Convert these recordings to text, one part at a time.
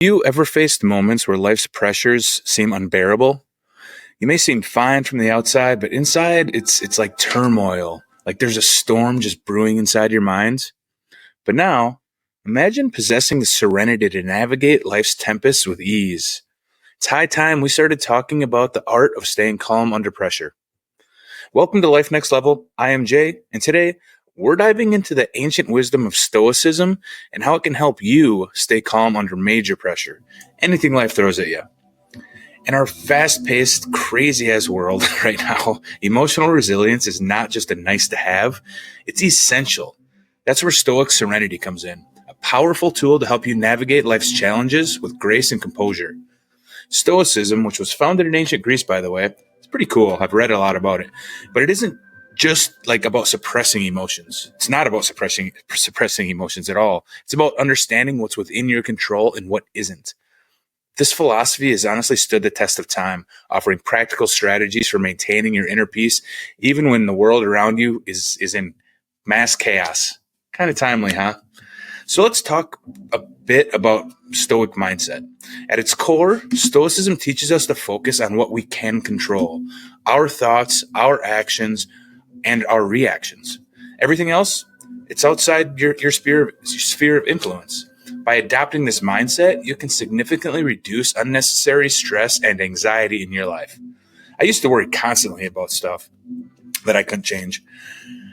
You ever faced moments where life's pressures seem unbearable? You may seem fine from the outside, but inside it's like turmoil. Like there's a storm just brewing inside your mind. But now, imagine possessing the serenity to navigate life's tempests with ease. It's high time we started talking about the art of staying calm under pressure. Welcome to Life Next Level. I am Jay, and today we're diving into the ancient wisdom of Stoicism and how it can help you stay calm under major pressure, anything life throws at you. In our fast-paced, crazy-ass world right now, emotional resilience is not just a nice to have, it's essential. That's where Stoic serenity comes in, a powerful tool to help you navigate life's challenges with grace and composure. Stoicism, which was founded in ancient Greece, by the way, it's pretty cool. I've read a lot about it. But it isn't just like about suppressing emotions. It's not about suppressing emotions at all. It's about understanding what's within your control and what isn't. This philosophy has honestly stood the test of time, offering practical strategies for maintaining your inner peace, even when the world around you is in mass chaos. Kind of timely, huh? So let's talk a bit about Stoic mindset. At its core, Stoicism teaches us to focus on what we can control, our thoughts, our actions, and our reactions. Everything else, it's outside your sphere of influence. By adopting this mindset, you can significantly reduce unnecessary stress and anxiety in your life. I used to worry constantly about stuff that I couldn't change.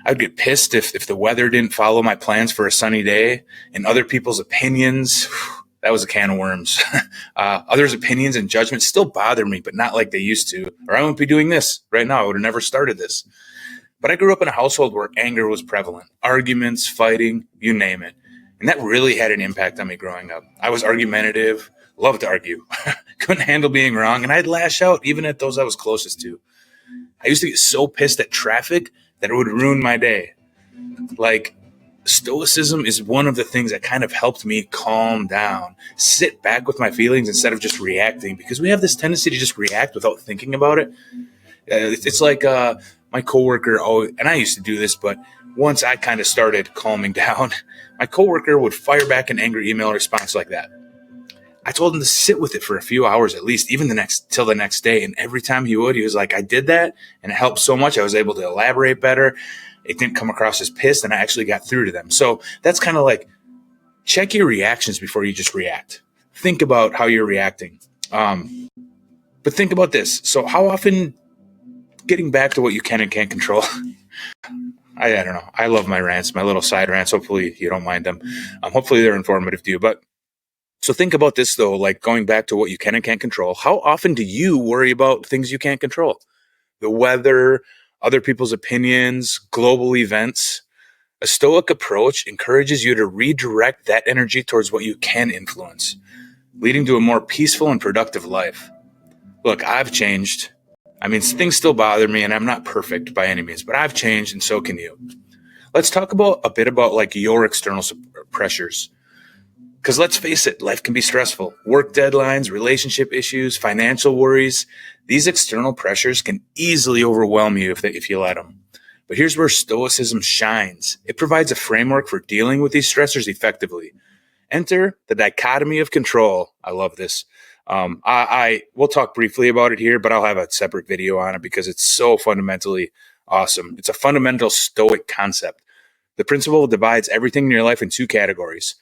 I'd get pissed if the weather didn't follow my plans for a sunny day, and other people's opinions, that was a can of worms. Others' opinions and judgments still bother me, but not like they used to. Or I wouldn't be doing this right now. I would have never started this. But I grew up in a household where anger was prevalent. Arguments, fighting, you name it. And that really had an impact on me growing up. I was argumentative, loved to argue, couldn't handle being wrong, and I'd lash out even at those I was closest to. I used to get so pissed at traffic that it would ruin my day. Like, Stoicism is one of the things that kind of helped me calm down, sit back with my feelings instead of just reacting, because we have this tendency to just react without thinking about it. It's like my coworker, and I used to do this, but once I kind of started calming down, my coworker would fire back an angry email response like that. I told him to sit with it for a few hours at least, even till the next day. And every time he would, he was like, I did that, and it helped so much. I was able to elaborate better. It didn't come across as pissed, and I actually got through to them. So that's kind of like, check your reactions before you just react. Think about how you're reacting. But think about this. So how often, getting back to what you can and can't control, I don't know. I love my rants, my little side rants. Hopefully you don't mind them. Hopefully they're informative to you. But so think about this, though, like going back to what you can and can't control. How often do you worry about things you can't control? The weather, other people's opinions, global events. A Stoic approach encourages you to redirect that energy towards what you can influence, leading to a more peaceful and productive life. Look, I've changed. I mean, things still bother me, and I'm not perfect by any means, but I've changed, and so can you. Let's talk a bit about like your external pressures. Because let's face it, life can be stressful. Work deadlines, relationship issues, financial worries. These external pressures can easily overwhelm you if you let them. But here's where Stoicism shines. It provides a framework for dealing with these stressors effectively. Enter the dichotomy of control. I love this. We'll talk briefly about it here, but I'll have a separate video on it because it's so fundamentally awesome. It's a fundamental Stoic concept. The principle divides everything in your life in two categories.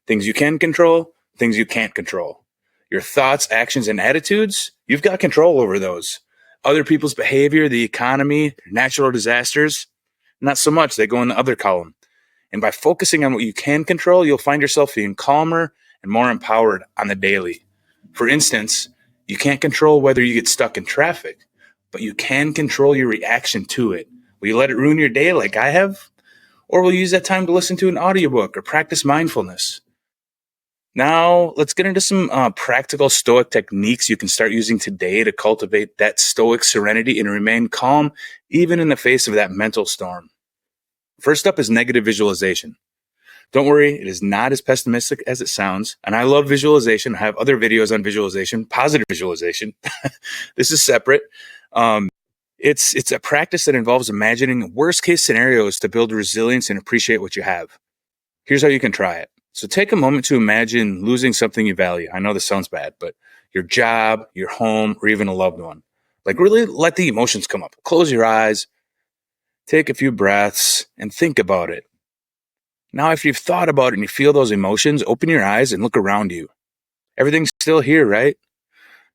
Things you can control, things you can't control. Your thoughts, actions, and attitudes, you've got control over those. Other people's behavior, the economy, natural disasters, not so much. They go in the other column. And by focusing on what you can control, you'll find yourself feeling calmer and more empowered on the daily. For instance, you can't control whether you get stuck in traffic, but you can control your reaction to it. Will you let it ruin your day like I have? Or will you use that time to listen to an audiobook or practice mindfulness? Now, let's get into some practical Stoic techniques you can start using today to cultivate that Stoic serenity and remain calm even in the face of that mental storm. First up is negative visualization. Don't worry, it is not as pessimistic as it sounds. And I love visualization. I have other videos on visualization, positive visualization. This is separate. It's a practice that involves imagining worst case scenarios to build resilience and appreciate what you have. Here's how you can try it. So take a moment to imagine losing something you value. I know this sounds bad, but your job, your home, or even a loved one. Like really let the emotions come up. Close your eyes, take a few breaths, and think about it. Now, if you've thought about it and you feel those emotions, open your eyes and look around you. Everything's still here, right?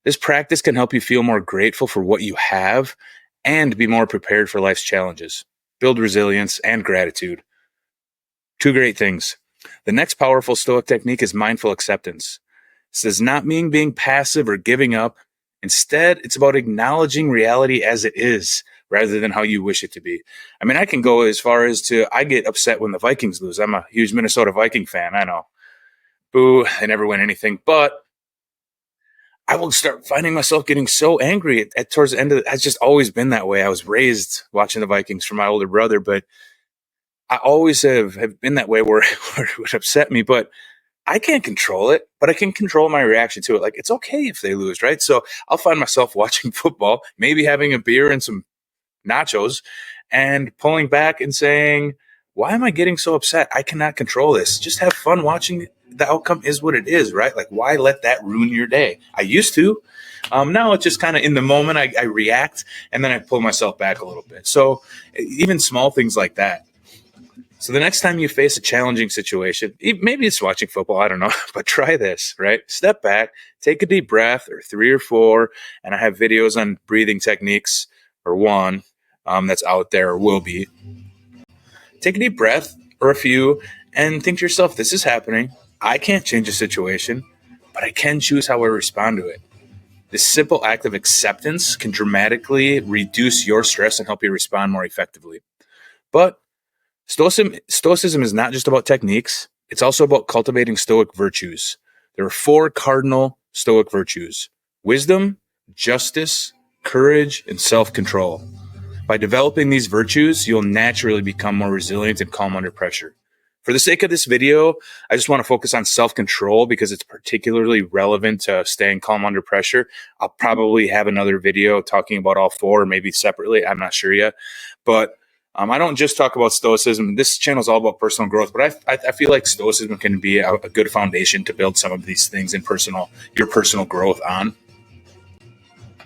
This practice can help you feel more grateful for what you have and be more prepared for life's challenges. Build resilience and gratitude. Two great things. The next powerful Stoic technique is mindful acceptance. This does not mean being passive or giving up. Instead, it's about acknowledging reality as it is rather than how you wish it to be. I mean, I can go as far as to, I get upset when the Vikings lose. I'm a huge Minnesota Viking fan. I know. Boo, they never win anything. But I will start finding myself getting so angry at towards the end of it. It's just always been that way. I was raised watching the Vikings from my older brother, but I always have been that way where it would upset me. But I can't control it, but I can control my reaction to it. Like, it's okay if they lose, right? So I'll find myself watching football, maybe having a beer and some nachos and pulling back and saying, why am I getting so upset? I cannot control this. Just have fun watching. The outcome is what it is, right? Like, why let that ruin your day? I used to. Now it's just kind of in the moment, I react and then I pull myself back a little bit. So even small things like that. So the next time you face a challenging situation, maybe it's watching football, I don't know, but try this, right? Step back, take a deep breath, or 3 or 4, and I have videos on breathing techniques, or one that's out there or will be. Take a deep breath, or a few, and think to yourself, this is happening. I can't change the situation, but I can choose how I respond to it. This simple act of acceptance can dramatically reduce your stress and help you respond more effectively. But Stoicism is not just about techniques. It's also about cultivating Stoic virtues. There are 4 cardinal Stoic virtues: wisdom, justice, courage, and self-control. By developing these virtues, you'll naturally become more resilient and calm under pressure. For the sake of this video, I just want to focus on self-control because it's particularly relevant to staying calm under pressure. I'll probably have another video talking about all 4, maybe separately. I'm not sure yet. But I don't just talk about Stoicism. This channel is all about personal growth, but I feel like Stoicism can be a good foundation to build some of these things in your personal growth on.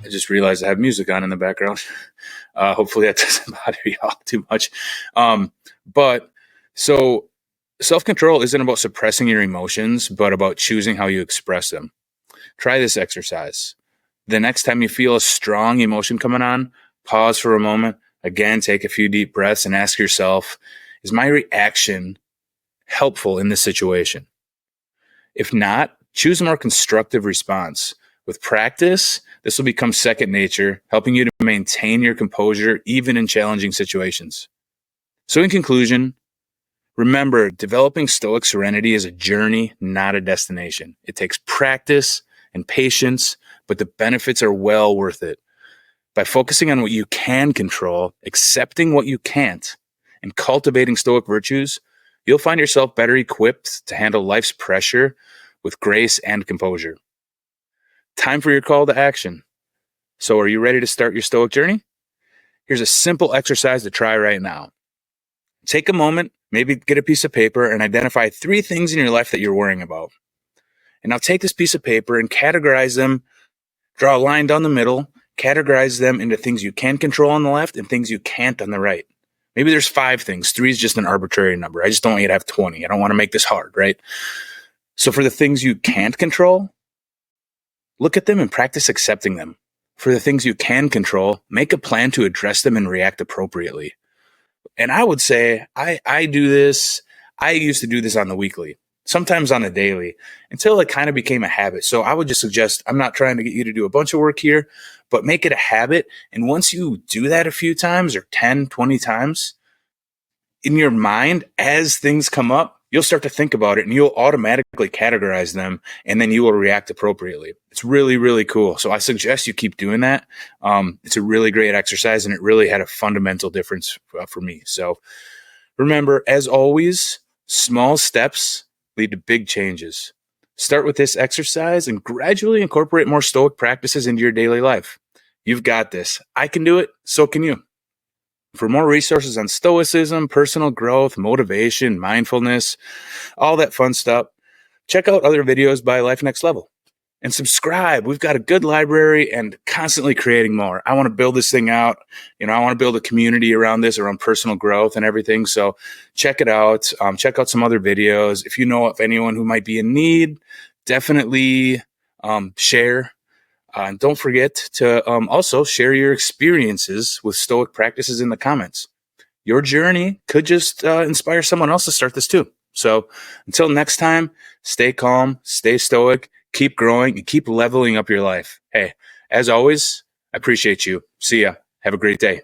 I just realized I have music on in the background. Hopefully that doesn't bother you all too much. But so self-control isn't about suppressing your emotions, but about choosing how you express them. Try this exercise. The next time you feel a strong emotion coming on, pause for a moment. Again, take a few deep breaths and ask yourself, is my reaction helpful in this situation? If not, choose a more constructive response. With practice, this will become second nature, helping you to maintain your composure even in challenging situations. So in conclusion, remember, developing Stoic serenity is a journey, not a destination. It takes practice and patience, but the benefits are well worth it. By focusing on what you can control, accepting what you can't, and cultivating Stoic virtues, you'll find yourself better equipped to handle life's pressure with grace and composure. Time for your call to action. So are you ready to start your Stoic journey? Here's a simple exercise to try right now. Take a moment, maybe get a piece of paper, and identify 3 things in your life that you're worrying about. And now take this piece of paper and categorize them, draw a line down the middle, categorize them into things you can control on the left and things you can't on the right. Maybe there's 5 things. 3 is just an arbitrary number. I just don't want you to have 20. I don't want to make this hard, right? So for the things you can't control, look at them and practice accepting them. For the things you can control, make a plan to address them and react appropriately. And I would say I do this. I used to do this on the weekly, sometimes on a daily, until it kind of became a habit. So I would just suggest, I'm not trying to get you to do a bunch of work here, but make it a habit. And once you do that a few times or 10, 20 times, in your mind, as things come up, you'll start to think about it and you'll automatically categorize them and then you will react appropriately. It's really, really cool. So I suggest you keep doing that. It's a really great exercise and it really had a fundamental difference for me. So remember, as always, small steps lead to big changes. Start with this exercise and gradually incorporate more Stoic practices into your daily life. You've got this. I can do it. So can you. For more resources on Stoicism, personal growth, motivation, mindfulness, all that fun stuff, check out other videos by Life Next Level. And subscribe. We've got a good library and constantly creating more. I want to build this thing out. I want to build a community around this, around personal growth and everything. So check it out. Check out some other videos. If you know of anyone who might be in need, definitely share. And don't forget to also share your experiences with Stoic practices in the comments. Your journey could just inspire someone else to start this too. So until next time, stay calm, stay stoic, keep growing, and keep leveling up your life. Hey, as always, I appreciate you. See ya. Have a great day.